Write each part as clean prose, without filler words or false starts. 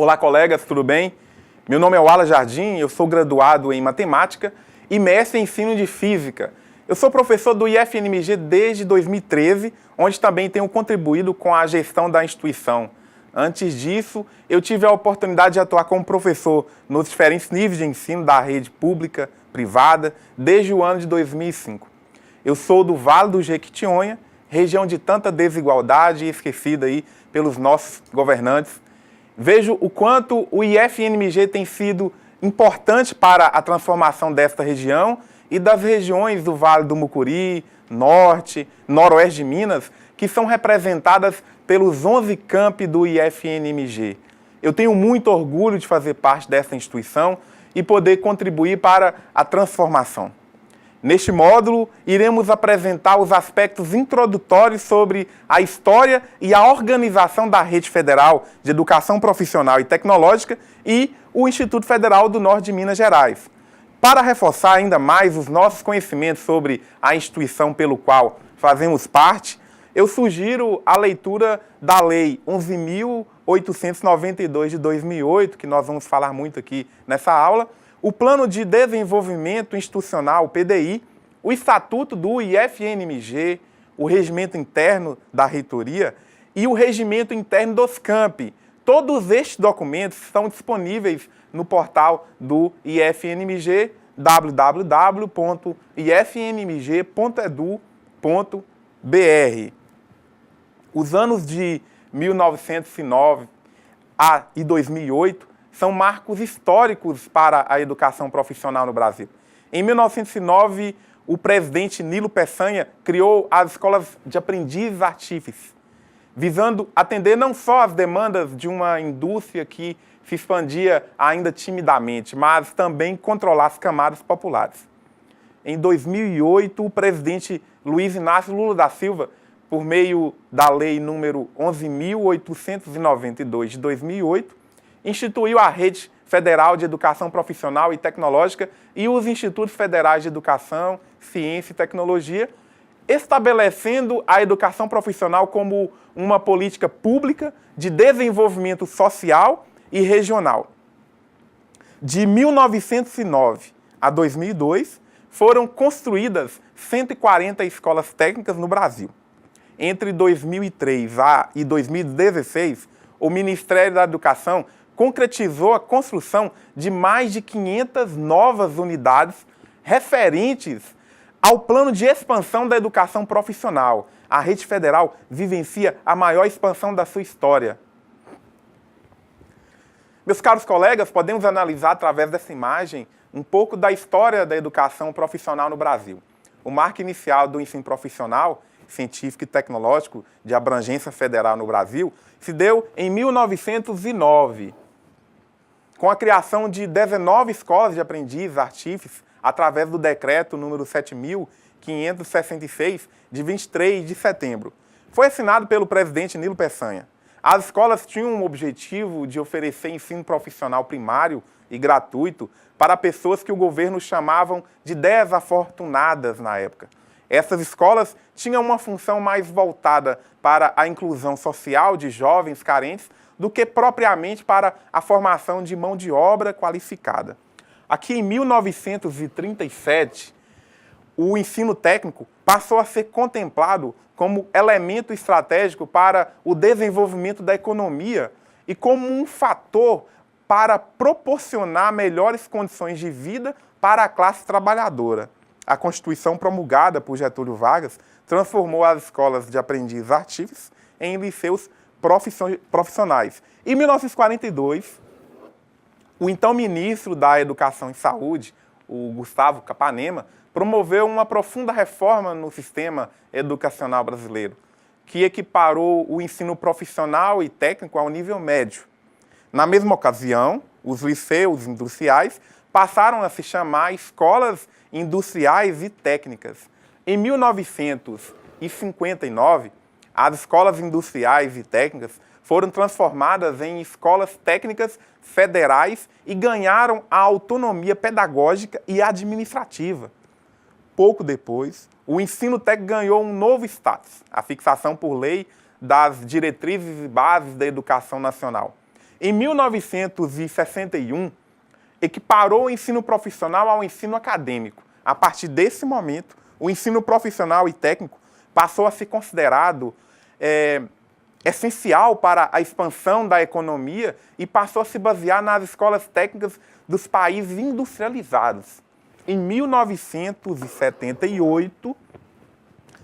Olá, colegas, tudo bem? Meu nome é Wallace Jardim, eu sou graduado em Matemática e mestre em Ensino de Física. Eu sou professor do IFNMG desde 2013, onde também tenho contribuído com a gestão da instituição. Antes disso, eu tive a oportunidade de atuar como professor nos diferentes níveis de ensino da rede pública, privada, desde o ano de 2005. Eu sou do Vale do Jequitinhonha, região de tanta desigualdade esquecida aí pelos nossos governantes. Vejo o quanto o IFNMG tem sido importante para a transformação desta região e das regiões do Vale do Mucuri, Norte, Noroeste de Minas, que são representadas pelos 11 campi do IFNMG. Eu tenho muito orgulho de fazer parte dessa instituição e poder contribuir para a transformação. Neste módulo, iremos apresentar os aspectos introdutórios sobre a história e a organização da Rede Federal de Educação Profissional e Tecnológica e o Instituto Federal do Norte de Minas Gerais. Para reforçar ainda mais os nossos conhecimentos sobre a instituição pelo qual fazemos parte, eu sugiro a leitura da Lei 11.892 de 2008, que nós vamos falar muito aqui nessa aula, o Plano de Desenvolvimento Institucional, PDI, o Estatuto do IFNMG, o Regimento Interno da Reitoria e o Regimento Interno dos campi. Todos estes documentos estão disponíveis no portal do IFNMG, www.ifnmg.edu.br. Os anos de 1909 e 2008 são marcos históricos para a educação profissional no Brasil. Em 1909, o presidente Nilo Peçanha criou as escolas de aprendizes artífices, visando atender não só as demandas de uma indústria que se expandia ainda timidamente, mas também controlar as camadas populares. Em 2008, o presidente Luiz Inácio Lula da Silva, por meio da Lei número 11.892 de 2008, instituiu a Rede Federal de Educação Profissional e Tecnológica e os Institutos Federais de Educação, Ciência e Tecnologia, estabelecendo a educação profissional como uma política pública de desenvolvimento social e regional. De 1909 a 2002, foram construídas 140 escolas técnicas no Brasil. Entre 2003 e 2016, o Ministério da Educação concretizou a construção de mais de 500 novas unidades referentes ao plano de expansão da educação profissional. A Rede Federal vivencia a maior expansão da sua história. Meus caros colegas, podemos analisar através dessa imagem um pouco da história da educação profissional no Brasil. O marco inicial do ensino profissional, científico e tecnológico de abrangência federal no Brasil se deu em 1909, com a criação de 19 escolas de aprendizes artífices através do decreto número 7.566, de 23 de setembro. Foi assinado pelo presidente Nilo Peçanha. As escolas tinham o objetivo de oferecer ensino profissional primário e gratuito para pessoas que o governo chamavam de desafortunadas na época. Essas escolas tinham uma função mais voltada para a inclusão social de jovens carentes do que propriamente para a formação de mão de obra qualificada. Aqui em 1937, o ensino técnico passou a ser contemplado como elemento estratégico para o desenvolvimento da economia e como um fator para proporcionar melhores condições de vida para a classe trabalhadora. A Constituição promulgada por Getúlio Vargas transformou as escolas de aprendizes artífices em liceus profissionais. Em 1942, o então ministro da Educação e Saúde, o Gustavo Capanema, promoveu uma profunda reforma no sistema educacional brasileiro, que equiparou o ensino profissional e técnico ao nível médio. Na mesma ocasião, os liceus industriais passaram a se chamar escolas industriais e técnicas. Em 1959, as escolas industriais e técnicas foram transformadas em escolas técnicas federais e ganharam a autonomia pedagógica e administrativa. Pouco depois, o ensino técnico ganhou um novo status, a fixação por lei das diretrizes e bases da educação nacional. Em 1961, equiparou o ensino profissional ao ensino acadêmico. A partir desse momento, o ensino profissional e técnico passou a ser considerado essencial para a expansão da economia e passou a se basear nas escolas técnicas dos países industrializados. Em 1978,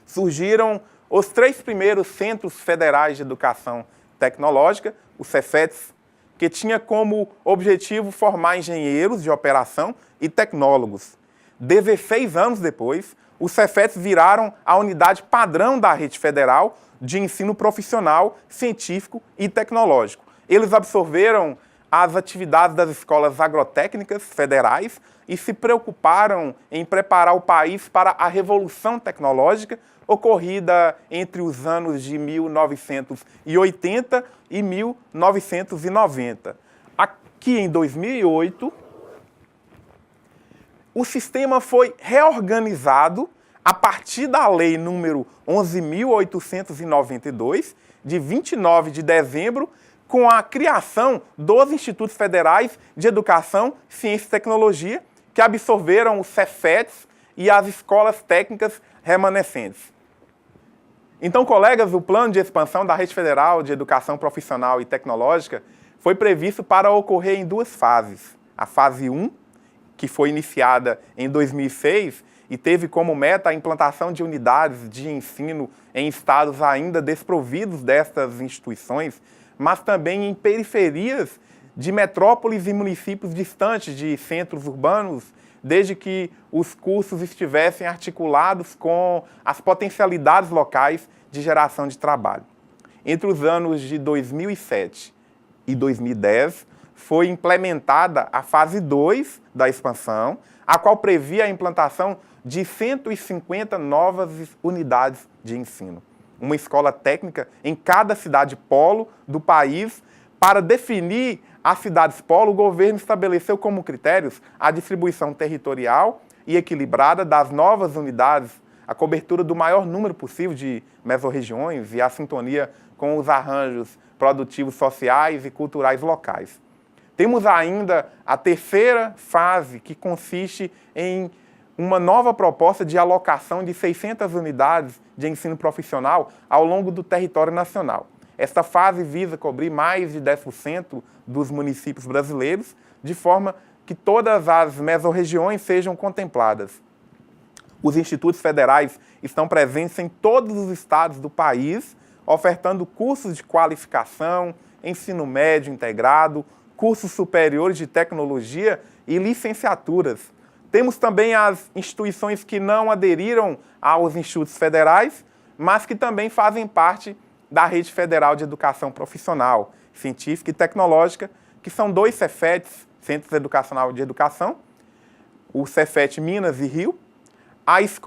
surgiram os 3 primeiros Centros Federais de Educação Tecnológica, os Cefetes, que tinha como objetivo formar engenheiros de operação e tecnólogos. 16 anos depois, os Cefetes viraram a unidade padrão da rede federal de ensino profissional, científico e tecnológico. Eles absorveram as atividades das escolas agrotécnicas federais e se preocuparam em preparar o país para a revolução tecnológica ocorrida entre os anos de 1980 e 1990. Aqui em 2008, o sistema foi reorganizado a partir da Lei número 11.892, de 29 de dezembro, com a criação dos Institutos Federais de Educação, Ciência e Tecnologia, que absorveram os Cefetes e as escolas técnicas remanescentes. Então, colegas, o plano de expansão da Rede Federal de Educação Profissional e Tecnológica foi previsto para ocorrer em 2 fases. A fase 1, que foi iniciada em 2006 e teve como meta a implantação de unidades de ensino em estados ainda desprovidos destas instituições, mas também em periferias de metrópoles e municípios distantes de centros urbanos, desde que os cursos estivessem articulados com as potencialidades locais de geração de trabalho. Entre os anos de 2007 e 2010, foi implementada a fase 2 da expansão, a qual previa a implantação de 150 novas unidades de ensino. Uma escola técnica em cada cidade polo do país. Para definir as cidades polo, o governo estabeleceu como critérios a distribuição territorial e equilibrada das novas unidades, a cobertura do maior número possível de mesorregiões e a sintonia com os arranjos produtivos sociais e culturais locais. Temos ainda a terceira fase, que consiste em uma nova proposta de alocação de 600 unidades de ensino profissional ao longo do território nacional. Esta fase visa cobrir mais de 10% dos municípios brasileiros, de forma que todas as mesorregiões sejam contempladas. Os institutos federais estão presentes em todos os estados do país, ofertando cursos de qualificação, ensino médio integrado, cursos superiores de tecnologia e licenciaturas. Temos também as instituições que não aderiram aos institutos federais, mas que também fazem parte da Rede Federal de Educação Profissional, Científica e Tecnológica, que são 2 Cefetes, Centros Educacional de Educação, o Cefet Minas e Rio, as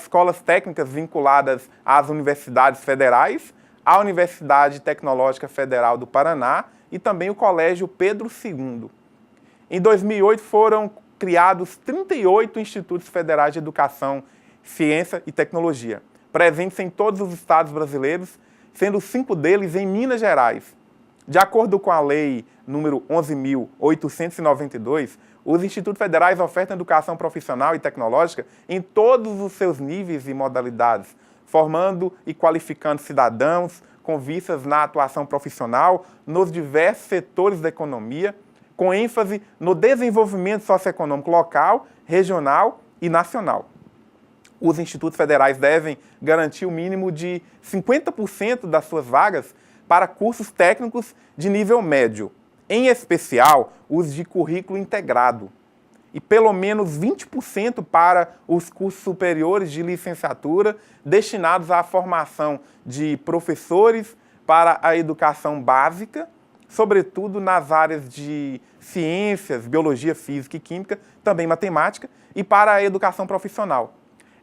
escolas técnicas vinculadas às universidades federais, a Universidade Tecnológica Federal do Paraná e também o Colégio Pedro II. Em 2008 foram criados 38 Institutos Federais de Educação, Ciência e Tecnologia, presentes em todos os estados brasileiros, sendo 5 deles em Minas Gerais. De acordo com a Lei número 11.892, os institutos federais ofertam educação profissional e tecnológica em todos os seus níveis e modalidades, formando e qualificando cidadãos com vistas na atuação profissional nos diversos setores da economia, com ênfase no desenvolvimento socioeconômico local, regional e nacional. Os institutos federais devem garantir o mínimo de 50% das suas vagas para cursos técnicos de nível médio, em especial os de currículo integrado, e pelo menos 20% para os cursos superiores de licenciatura destinados à formação de professores para a educação básica, sobretudo nas áreas de ciências, biologia, física e química, também matemática, e para a educação profissional.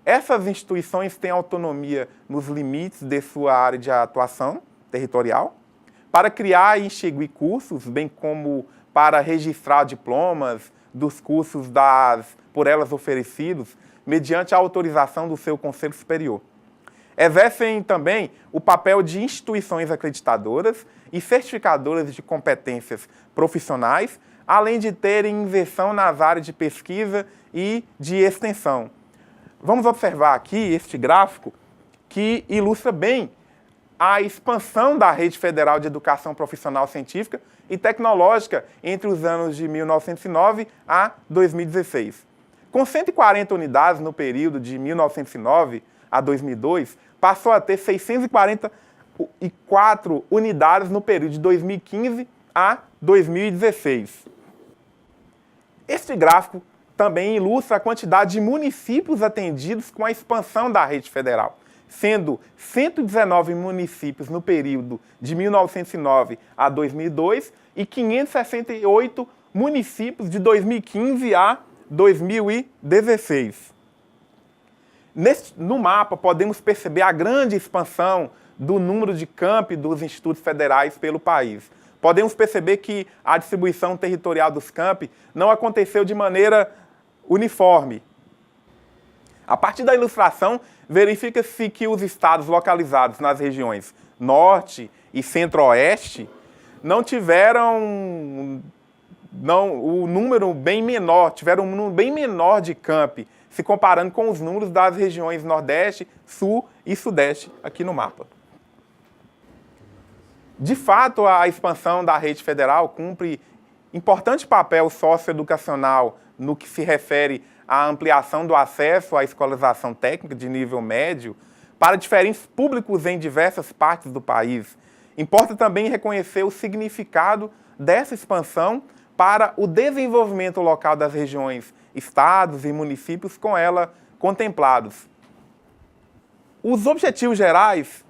Essas instituições têm autonomia nos limites de sua área de atuação territorial, para criar e extinguir cursos, bem como para registrar diplomas dos cursos por elas oferecidos, mediante a autorização do seu Conselho Superior. Exercem também o papel de instituições acreditadoras e certificadoras de competências profissionais, além de terem inserção nas áreas de pesquisa e de extensão. Vamos observar aqui este gráfico que ilustra bem a expansão da Rede Federal de Educação Profissional Científica e Tecnológica entre os anos de 1909 a 2016. Com 140 unidades no período de 1909 a 2002, passou a ter 644 unidades no período de 2015 a 2016. Este gráfico também ilustra a quantidade de municípios atendidos com a expansão da rede federal, sendo 119 municípios no período de 1909 a 2002 e 568 municípios de 2015 a 2016. No mapa, podemos perceber a grande expansão do número de campi dos institutos federais pelo país. Podemos perceber que a distribuição territorial dos campi não aconteceu de maneira uniforme. A partir da ilustração, verifica-se que os estados localizados nas regiões Norte e Centro-Oeste tiveram um número bem menor de campi, se comparando com os números das regiões Nordeste, Sul e Sudeste aqui no mapa. De fato, a expansão da rede federal cumpre importante papel socioeducacional no que se refere à ampliação do acesso à escolarização técnica de nível médio para diferentes públicos em diversas partes do país. Importa também reconhecer o significado dessa expansão para o desenvolvimento local das regiões, estados e municípios com ela contemplados. Os objetivos gerais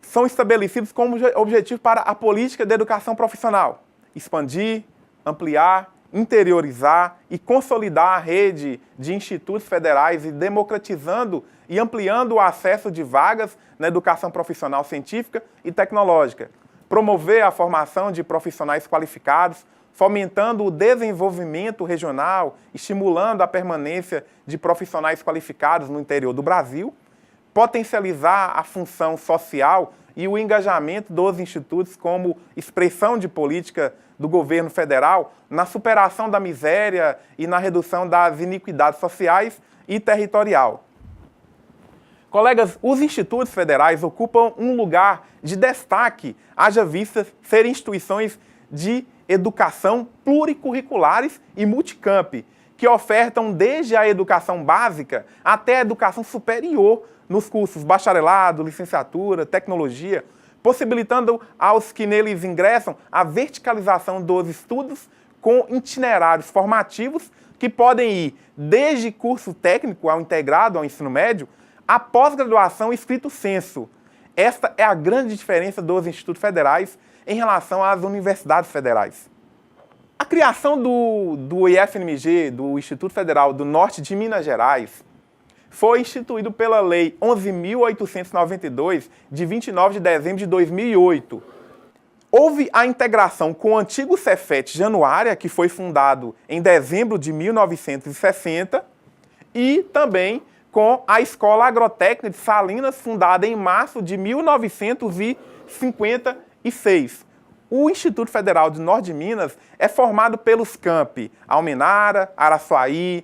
são estabelecidos como objetivo para a política de educação profissional: expandir, ampliar, interiorizar e consolidar a rede de institutos federais e democratizando e ampliando o acesso de vagas na educação profissional científica e tecnológica, promover a formação de profissionais qualificados, fomentando o desenvolvimento regional, estimulando a permanência de profissionais qualificados no interior do Brasil, potencializar a função social e o engajamento dos institutos como expressão de política do governo federal na superação da miséria e na redução das iniquidades sociais e territorial. Colegas, os institutos federais ocupam um lugar de destaque, haja vista serem instituições de educação pluricurriculares e multicamp, que ofertam desde a educação básica até a educação superior nos cursos bacharelado, licenciatura, tecnologia, possibilitando aos que neles ingressam a verticalização dos estudos com itinerários formativos que podem ir desde curso técnico ao integrado ao ensino médio, a pós-graduação estrito sensu. Esta é a grande diferença dos institutos federais em relação às universidades federais. A criação do IFMG, do Instituto Federal do Norte de Minas Gerais, foi instituído pela Lei 11.892, de 29 de dezembro de 2008. Houve a integração com o antigo Cefet Januária, que foi fundado em dezembro de 1960, e também com a Escola Agrotécnica de Salinas, fundada em março de 1956. O Instituto Federal do Norte de Minas é formado pelos campi Almenara, Araçuaí,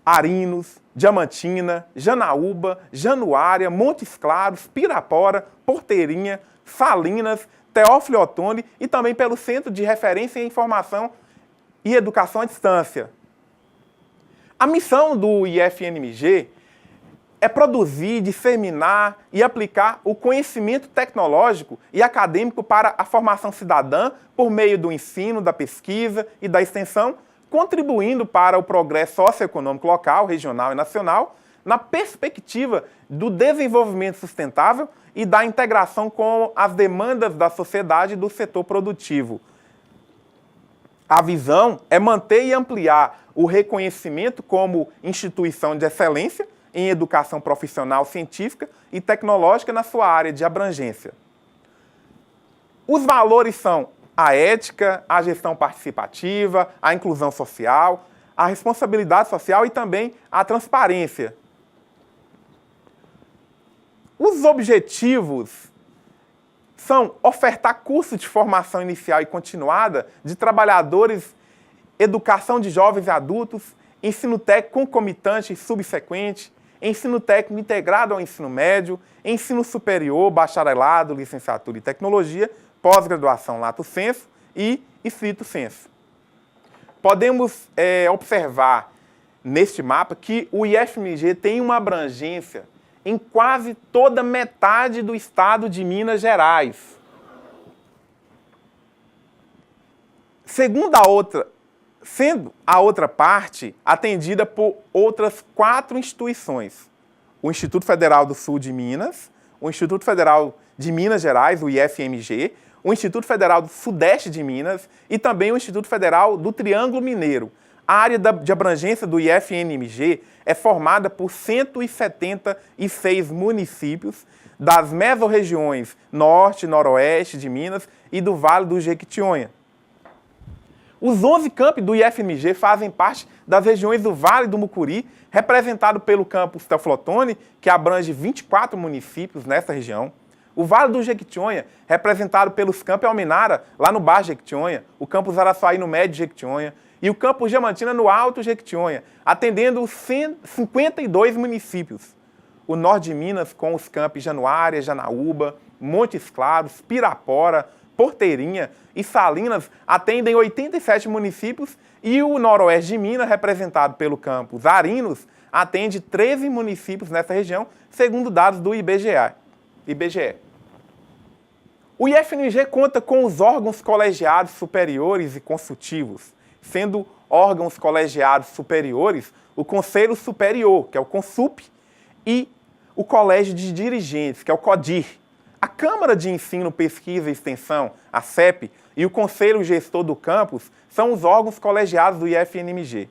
Arinos, Diamantina, Janaúba, Januária, Montes Claros, Pirapora, Porteirinha, Salinas, Teófilo Otoni e também pelo Centro de Referência em Informação e Educação à Distância. A missão do IFMG é produzir, disseminar e aplicar o conhecimento tecnológico e acadêmico para a formação cidadã por meio do ensino, da pesquisa e da extensão, contribuindo para o progresso socioeconômico local, regional e nacional, na perspectiva do desenvolvimento sustentável e da integração com as demandas da sociedade e do setor produtivo. A visão é manter e ampliar o reconhecimento como instituição de excelência em educação profissional científica e tecnológica na sua área de abrangência. Os valores são a ética, a gestão participativa, a inclusão social, a responsabilidade social e também a transparência. Os objetivos são ofertar curso de formação inicial e continuada de trabalhadores, educação de jovens e adultos, ensino técnico concomitante e subsequente, ensino técnico integrado ao ensino médio, ensino superior, bacharelado, licenciatura e tecnologia, pós-graduação lato sensu e stricto sensu. Podemos observar neste mapa que o IFMG tem uma abrangência em quase toda metade do estado de Minas Gerais. Sendo a outra parte atendida por outras 4 instituições. O Instituto Federal do Sul de Minas, o Instituto Federal de Minas Gerais, o IFMG, o Instituto Federal do Sudeste de Minas e também o Instituto Federal do Triângulo Mineiro. A área de abrangência do IFMG é formada por 176 municípios das mesorregiões Norte e Noroeste de Minas e do Vale do Jequitinhonha. Os 11 campi do IFMG fazem parte das regiões do Vale do Mucuri, representado pelo campus Teoflotone, que abrange 24 municípios nessa região. O Vale do Jequitinhonha, representado pelos campos Almenara, lá no Baixo Jequitinhonha, o campus Araçuaí no Médio Jequitinhonha e o campus Diamantina no Alto Jequitinhonha, atendendo 52 municípios. O Norte de Minas, com os campos Januária, Janaúba, Montes Claros, Pirapora, Porteirinha e Salinas, atendem 87 municípios e o Noroeste de Minas, representado pelo campus Arinos, atende 13 municípios nessa região, segundo dados do IBGE. O IFMG conta com os órgãos colegiados superiores e consultivos, sendo órgãos colegiados superiores o Conselho Superior, que é o CONSUP, e o Colégio de Dirigentes, que é o CODIR. A Câmara de Ensino, Pesquisa e Extensão, a CEP, e o Conselho Gestor do Campus são os órgãos colegiados do IFMG.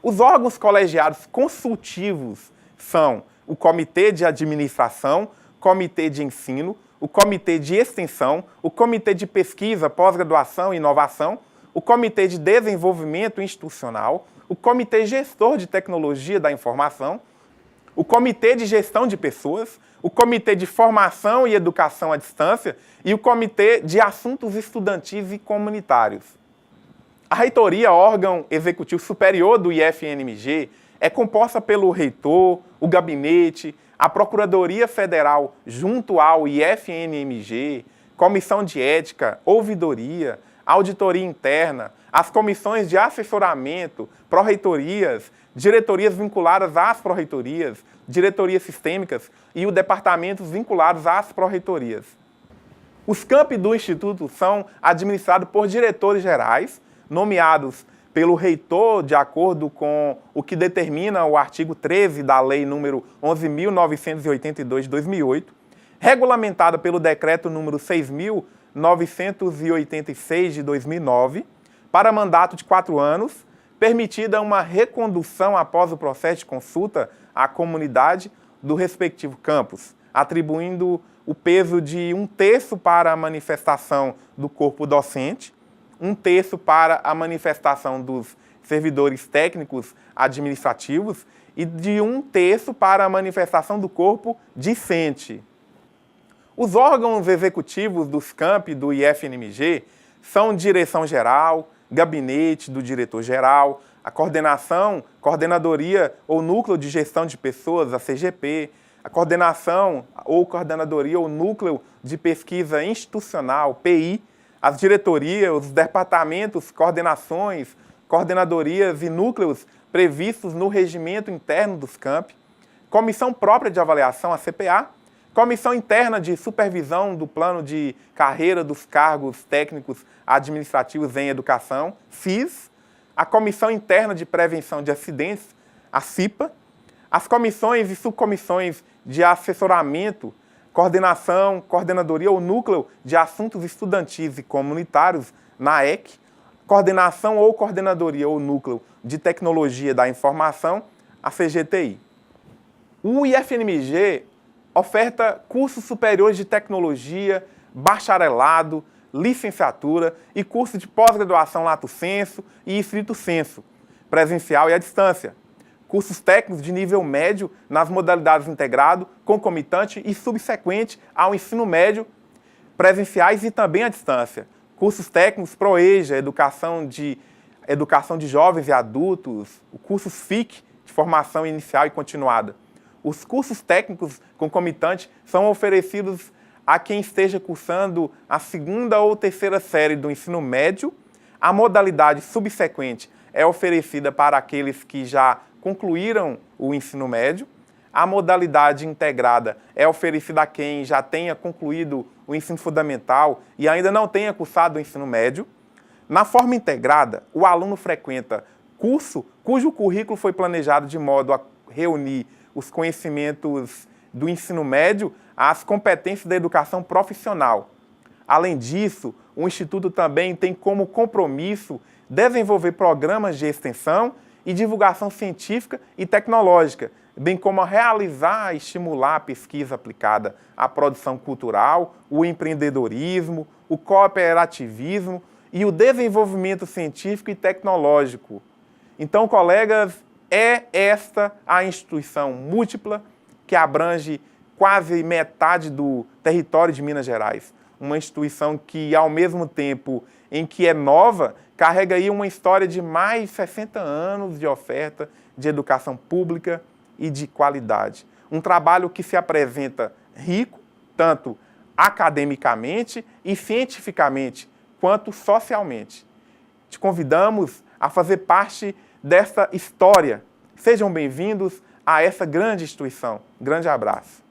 Os órgãos colegiados consultivos são o Comitê de Administração, Comitê de Ensino, o Comitê de Extensão, o Comitê de Pesquisa, Pós-Graduação e Inovação, o Comitê de Desenvolvimento Institucional, o Comitê Gestor de Tecnologia da Informação, o Comitê de Gestão de Pessoas, o Comitê de Formação e Educação à Distância e o Comitê de Assuntos Estudantis e Comunitários. A reitoria, órgão executivo superior do IFMG, é composta pelo reitor, o gabinete, a Procuradoria Federal junto ao IFMG, Comissão de Ética, Ouvidoria, Auditoria Interna, as comissões de assessoramento, pró-reitorias, diretorias vinculadas às pró-reitorias, diretorias sistêmicas e os departamentos vinculados às pró-reitorias. Os campi do Instituto são administrados por diretores gerais, nomeados pelo reitor de acordo com o que determina o artigo 13 da Lei nº 11.982 de 2008, regulamentada pelo Decreto nº 6.986 de 2009, para mandato de 4 anos, permitida uma recondução após o processo de consulta à comunidade do respectivo campus, atribuindo o peso de 1/3 para a manifestação do corpo docente, 1/3 para a manifestação dos servidores técnicos administrativos e de 1/3 para a manifestação do corpo discente. Os órgãos executivos dos campi do IFMG são direção-geral, gabinete do diretor-geral, a coordenação, coordenadoria ou núcleo de gestão de pessoas, a CGP, a coordenação ou coordenadoria ou núcleo de pesquisa institucional, PI, as diretorias, os departamentos, coordenações, coordenadorias e núcleos previstos no regimento interno dos campi, comissão própria de avaliação, a CPA, comissão interna de supervisão do plano de carreira dos cargos técnicos administrativos em educação, FIS, a comissão interna de prevenção de acidentes, a CIPA, as comissões e subcomissões de assessoramento, coordenação, coordenadoria ou núcleo de assuntos estudantis e comunitários, NAEC, coordenação ou coordenadoria ou núcleo de tecnologia da informação, a CGTI. O IFMG oferta cursos superiores de tecnologia, bacharelado, licenciatura e curso de pós-graduação lato sensu e stricto sensu, presencial e à distância. cursos técnicos de nível médio nas modalidades integrado, concomitante e subsequente ao ensino médio, presenciais e também à distância. Cursos técnicos ProEja, educação de jovens e adultos, o curso FIC, de formação inicial e continuada. Os cursos técnicos concomitantes são oferecidos a quem esteja cursando a 2ª ou 3ª série do ensino médio. A modalidade subsequente é oferecida para aqueles que já concluíram o ensino médio. A modalidade integrada é oferecida a quem já tenha concluído o ensino fundamental e ainda não tenha cursado o ensino médio. Na forma integrada, o aluno frequenta curso cujo currículo foi planejado de modo a reunir os conhecimentos do ensino médio às competências da educação profissional. Além disso, o Instituto também tem como compromisso desenvolver programas de extensão e divulgação científica e tecnológica, bem como realizar e estimular a pesquisa aplicada à produção cultural, o empreendedorismo, o cooperativismo e o desenvolvimento científico e tecnológico. Então, colegas, é esta a instituição múltipla que abrange quase metade do território de Minas Gerais. Uma instituição que, ao mesmo tempo em que é nova, carrega aí uma história de mais de 60 anos de oferta de educação pública e de qualidade. Um trabalho que se apresenta rico, tanto academicamente e cientificamente, quanto socialmente. Te convidamos a fazer parte desta história. Sejam bem-vindos a essa grande instituição. Grande abraço.